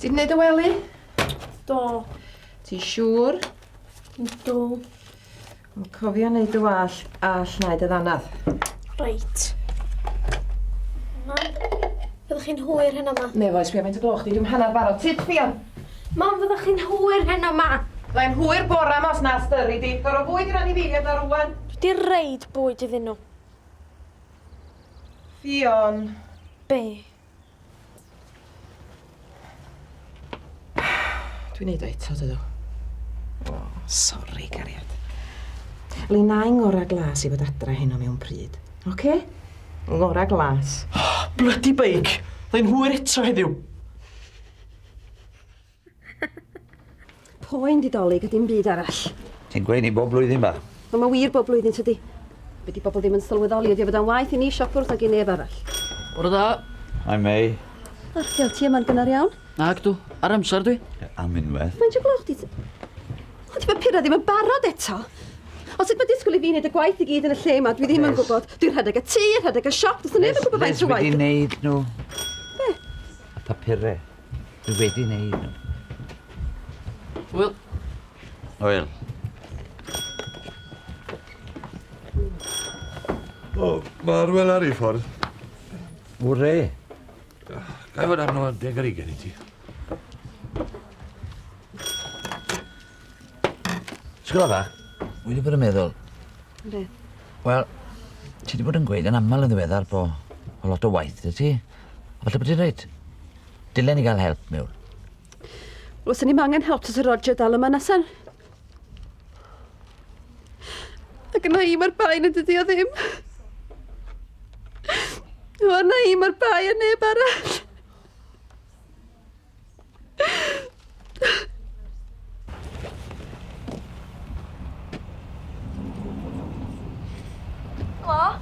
Ti'n gwneud y wely? Do. Ti'n siŵr? Do. Cofio wneud y wall a llnaid y ddanadd. Reit. Mam, fyddwch chi'n hwyr heno ma? Ne, foes, bia faint o gloch di, dwi'n hanner barod. Tyd, Ffion! Mam, fyddwch chi'n hwyr heno ma? Mae'n hwyr bora ma os na styri di. Goro fwyd i'r anifeiliad ar rwan. Dwi di reid bwyd iddyn nhw. Ffion. Be? Dwi'n neud o eto, dydw. O, sori, cariad. Li na i ngora glas i fod adra heno mewn pryd. Oce? Ngora glas. Bloody beic! Dda'n hwyr eto heddiw. Poen didolig a dim byd arall. Ti'n gweud ni bob blwyddyn ba? Ond mae wir bob blwyddyn tydi. Be di bobl ddim yn sylweddoli ydi o fod yn waith i ni siopwrth ag i neb arall. Bore da. Ai mei. Archil, ti yma'n gynnar iawn? Nag dw, ar amser dwi. Am unwaith. Mae'n siw gloch di... O, di mae pura ddim yn barod eto. O, sut mae disgwyl i fi wneud y gwaith i gyd yn y lle yma, dwi ddim yn gwybod. Dwi'n rhedeg y tŷ, rhedeg y siop, dwi'n neb yn gwybod faint o waith. wedi wneud nhw. Be? A papurau. Dwi wedi wneud nhw. Wel, Wel. O, mae'r wel ar ei ffordd. Wre. Gai fod arno 10 ar 20 i ti. Sgwla fa, wedi bod yn meddwl. Be? Wel, ti wedi bod yn gweud yn aml yn ddiweddar bo lot o waith, dy ti? A falle bod ti'n rhaid. Dylen ni gael help mewn. Os ni'n angen help tas y Roger dal yma nesan. Ac yna i mae'r bai na dydi o ddim. O, yna i mae'r bai a neb arall. Helo?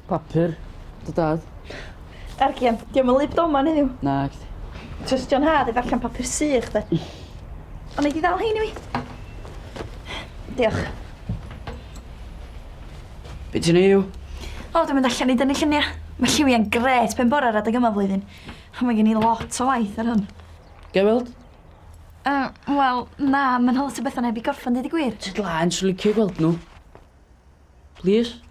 papur, dy dad. Argian, diolch yn lyb doman heddiw. Nag. Trystio'n had i ddarllen papur sych, de. Ond i di ddal hein i fi? Diolch. Be ti'n ei yw? O, dwi'n mynd allan i dynnu lluniau. Mae lliwiau'n gret pen bora adeg yma flwyddyn. A mae gen i lot o waith ar hwn. Ge weld? Wel, na, mae'n hol o beth o'n heb i gorffan, dyd i gwir. Ti'n glaen sy'n licio gweld nhw. Please?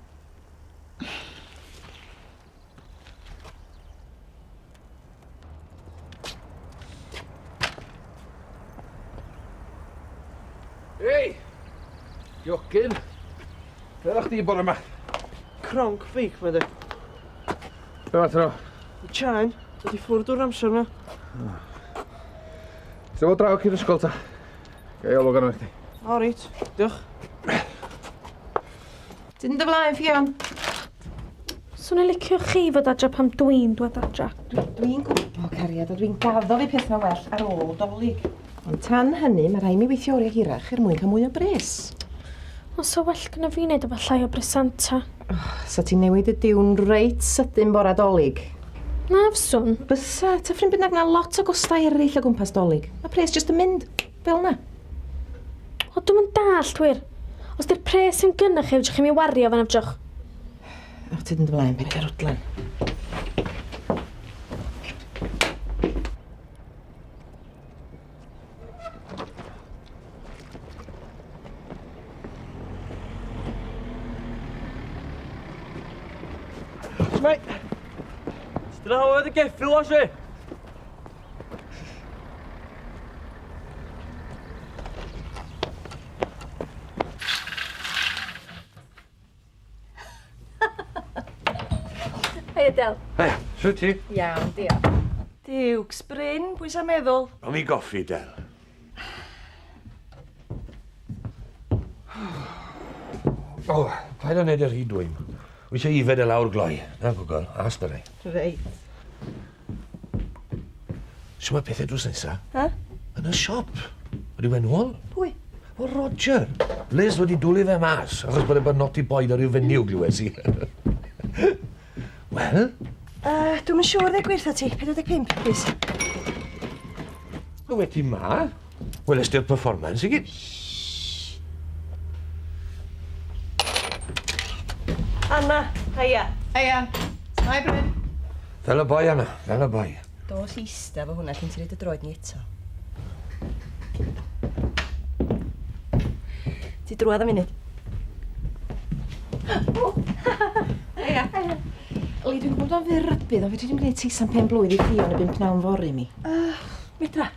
Hei! Iocyn. Be ddech chi bore yma? Cronc feic, mae di. Be fath nhw? Chain, dydi ffwrdd o'r amser yma. Ti'n fod draw cyn ysgol ta? Gai olwg arno chdi. O, reit, diolch. Ti'n dy flaen, Ffion? Swn i'n licio chi fod adra pam dwi'n dod adra. Dwi'n gwybod, cariad, a dwi'n gaddo fi pethau well ar ôl dolyg. Ond tan hynny, mae rhaid mi weithio oriau hirach mwyn cael mwy o bres. Os o well gyda fi wneud efo llai o bresanta. So ti'n newid y diwn reit sydyn bora dolyg? Na, fyswn. Bysa, ta ffrind bynnag na lot o gostau eraill o gwmpas dolyg. Mae pres jyst yn mynd, fel na. O, dwi'n mynd dallt, wir. Os di'r pres sy'n gynnach chi, ydych chi'n mi wario fan afdroch. O, ti'n dy flaen, beth ar wdlen. Mate, dyna hawdd y geffil o si. Hei, Adel. Hei, sy'n ti? Iawn, diolch. Diwcs, Bryn, pwy sa'n meddwl? Am i goffi, Del. O, paid o'n neud yr hyd dwy'n. Wy eisiau ifed e lawr gloi. Na, gwgol, a ystyrau. Reit. So mae pethau drws nesa? Ha? Yn y siop. Wedi wen ôl? Pwy? O, Roger. Liz wedi dwlu fe mas, achos bod e bod noti boed ar yw fenyw glywes i. Wel? Dwi'n yn siŵr ddeg gwirtha ti, 45, please. Mae wedi ma. Wel, ysdi'r performance i gyd. Anna, Heia. Heia. Smai Bryn. Fel y boi yna, fel y boi. Dos ista fo hwnna cyn ti reid y droed ni eto. Ti drwad am munud? Heia. Li, dwi'n gwybod o'n fyr rybydd, ond fe dwi'n gwneud teisan pen blwydd I Ffion y 5 pnawn fori mi. Medra.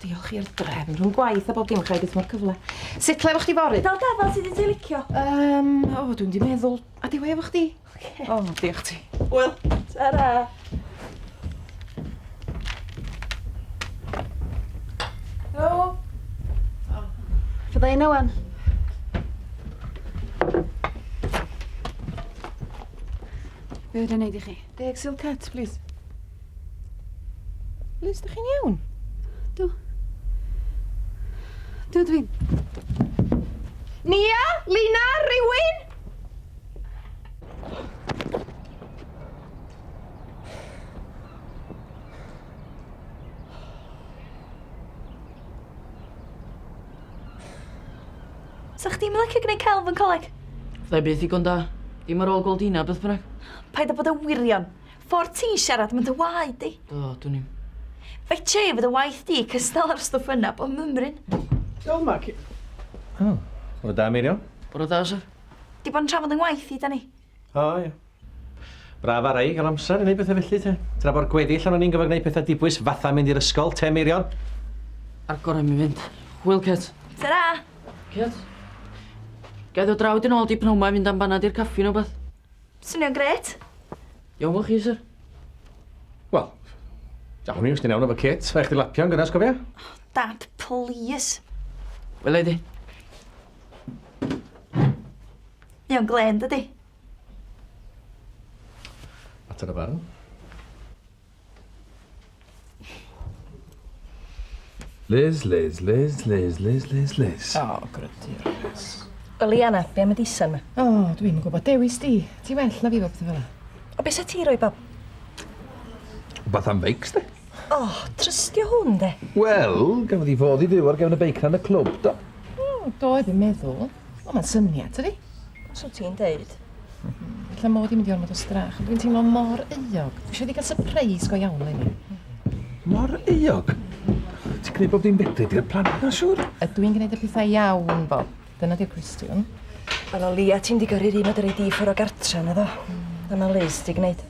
Diolch i'r drefn, rhwng gwaith a bob dim chai beth mor cyfle. Sut le fo chdi fori? Dal gafal sydd wedi licio. Dwi'n di meddwl. A di wef o chdi? Diolch ti. Wel, tara. O. Fydda i wan. Be wedi'n neud I chi? 10 silcat, please. Liz, ydych chi'n iawn? Do dwi'n. Nia? Lina? Rywun? Sa chdi'n licio gwneud celf yn coleg? Fydda I byth I da. Dim ar ôl goldina, beth bynnag. Paid o bod y wirion. Ffordd ti'n siarad, mae'n dy waed di. Do, dwi'n im. Fe tre fydd y waith di cystal ar stwff yna bo mymryn. Iawn, Mac. O, o'r da, Miriam. Bore da, sir. Di bod yn trafod yn waith I, da ni. O, ie. Braf ar ei, gael amser I wneud bethau felly, te. Tra bo'r gweddill o'n i'n gyfer gwneud pethau dibwys fatha mynd i'r ysgol, te, Miriam. Ar gorau mi fynd. Hwyl, Cet. Tara. Cet. Gaeth o drawd yn ôl di pnawn ma fynd am banad i'r caffi neu beth. Swnio'n gret. Iawn fo chi, sir. Wel, iawn i, os ti'n iawn efo Kate. Fe chdi lapio'n gyda, sgofia? Dad, please. Wel, Eidi. Iawn glen, dydi? Mater y barn. Liz. O, grydyr. Wel, Iana, be am y disan ma? Dwi'n gwybod. Dewis di. Ti well na fi fo beth fel yna. O, beth sa ti roi, Bob? Bath am beics, de? Trystio hwn, de? Wel, gafodd I fod I fyw ar gefn y beic yn y clwb, do. Do, dwi'n meddwl. O, mae'n syniad, ydi? So ti'n deud? Lle mod I mynd I ormod o strach, ond dwi'n teimlo mor euog. Dwi eisiau di gael surprise go iawn le ni. Mor euog. Ti'n gwneud bob dim bedri di'r plan yna, siwr? Ydw i'n gwneud y pethau iawn, Bob. Dyna di'r cwestiwn. Wel, o Lia, ti'n di gyrru'r un o dy rei di ffwr o gartra na ddo. Dyna Liz di gwneud.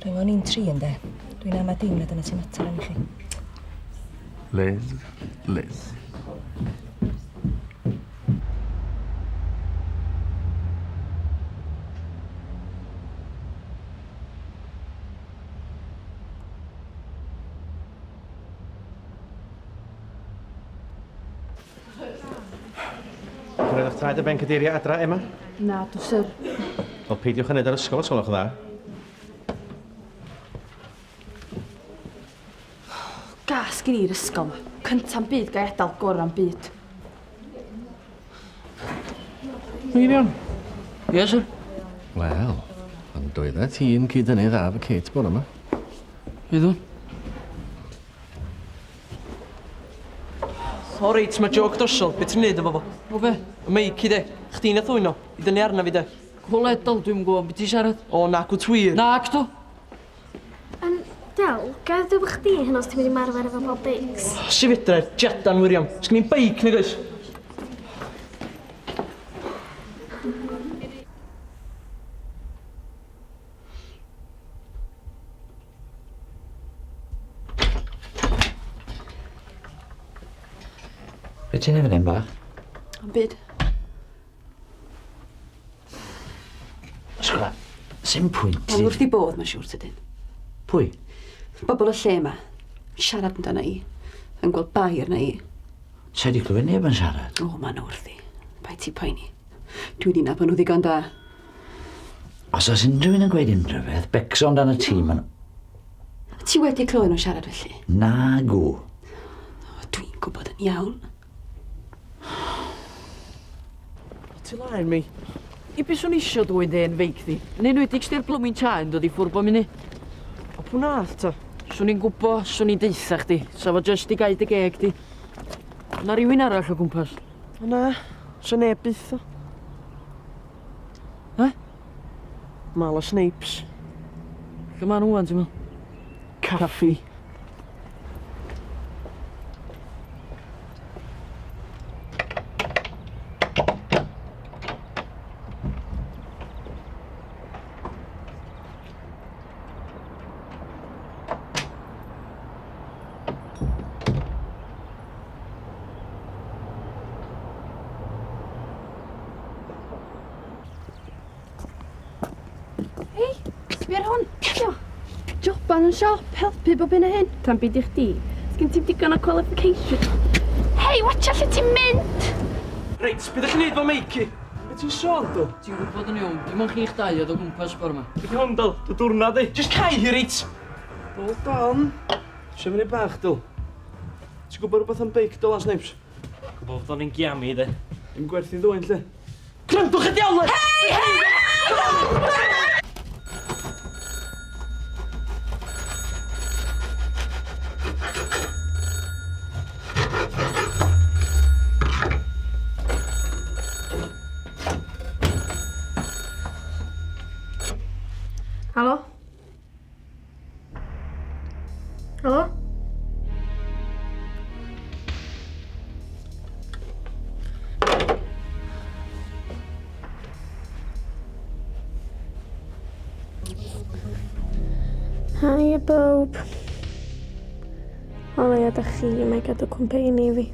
Rwy'n o'n un tri yn de. Dwi'n am a dim na dyna ti'n mater am I chi. Liz. Gwneud o'ch traed y ben cadeirio adra, Emma? Na, dwi syr. Wel, peidiwch yn neud ar ysgol os gwelwch yn dda. Gas gen i'r ysgol ma. Cynta'n byd gael edal gora'n byd. Miriam. Ie, sir. Wel, ond doedd ti'n cyd hynny dda efo Kate bore yma. Iddwn. O reit, mae joc dosol. Be ti'n neud efo fo? O be? Y meic I de. Chdi nath wyno. I dynnu arna fi de. Coledol, dwi'n gwybod beth ti siarad. O, nac o twir. Nac to. Del, gael dy chdi hyn os ti'n mynd I marfer efo bob beics? Si fedra, jadan wiriam. Sgyn i'n beic nag oes? Be ti'n efo ni'n bach? Am byd. Sgwla, sy'n pwynt Ond wrth I bodd, mae'n siŵr tydyn. Pwy? Bobl y lle yma. Siarad amdana I. Yn gweld bai arna I. Sa di clywed neb yn siarad? O, ma'n wrth I. Bai ti poeni. Dwi di nabod nhw ddigon da. Os oes unrhyw un yn gweud unrhyw beth, becso amdano ti, ma'n... Ti wedi clywed nhw siarad felly? Na gw. Dwi'n gwybod yn iawn. Ti laen mi. I beth swn isio dwi'n de'n feic di. Yn enwedig sti'r blwmin chaen dod I ffwrb o mini. O pwnath ta. Swn i'n gwybod, swn i'n deitha chdi. Sa fo just I gaid y geg di. Na rhywun arall o gwmpas. Na, sa neb byth o. He? Mal o Snapes. Lle ma nhw wan, ti'n meddwl? Caffi. Sbir hwn, cio. Joban yn siop, helpu bob un o hyn. Tan byd i chdi. Sgyn ti'n digon o qualification. Hei, watcha lle ti'n mynd! Reit, beth ydych chi'n neud fel meici? Be ti'n sôn, do? Ti'n gwybod yn iawn, dim ond chi'ch dau oedd o gwmpas bor yma. Beth hwn, dal? Dy diwrnod i. Just cai hi, reit? Hold on. Sio fyny bach, dal. Ti'n gwybod rhywbeth am beic, dal, Snapes? Gwybod fod o'n ein giami, de. Dim gwerthu ddwy'n, lle. Grandwch y diawle! Halo? Halo? Hiya, Bob. O leia, da chi mae gadw cwmpeini fi.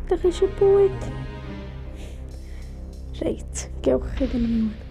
Da chi eisiau bwyd? Reit, gewch chi ddim yn ymwneud.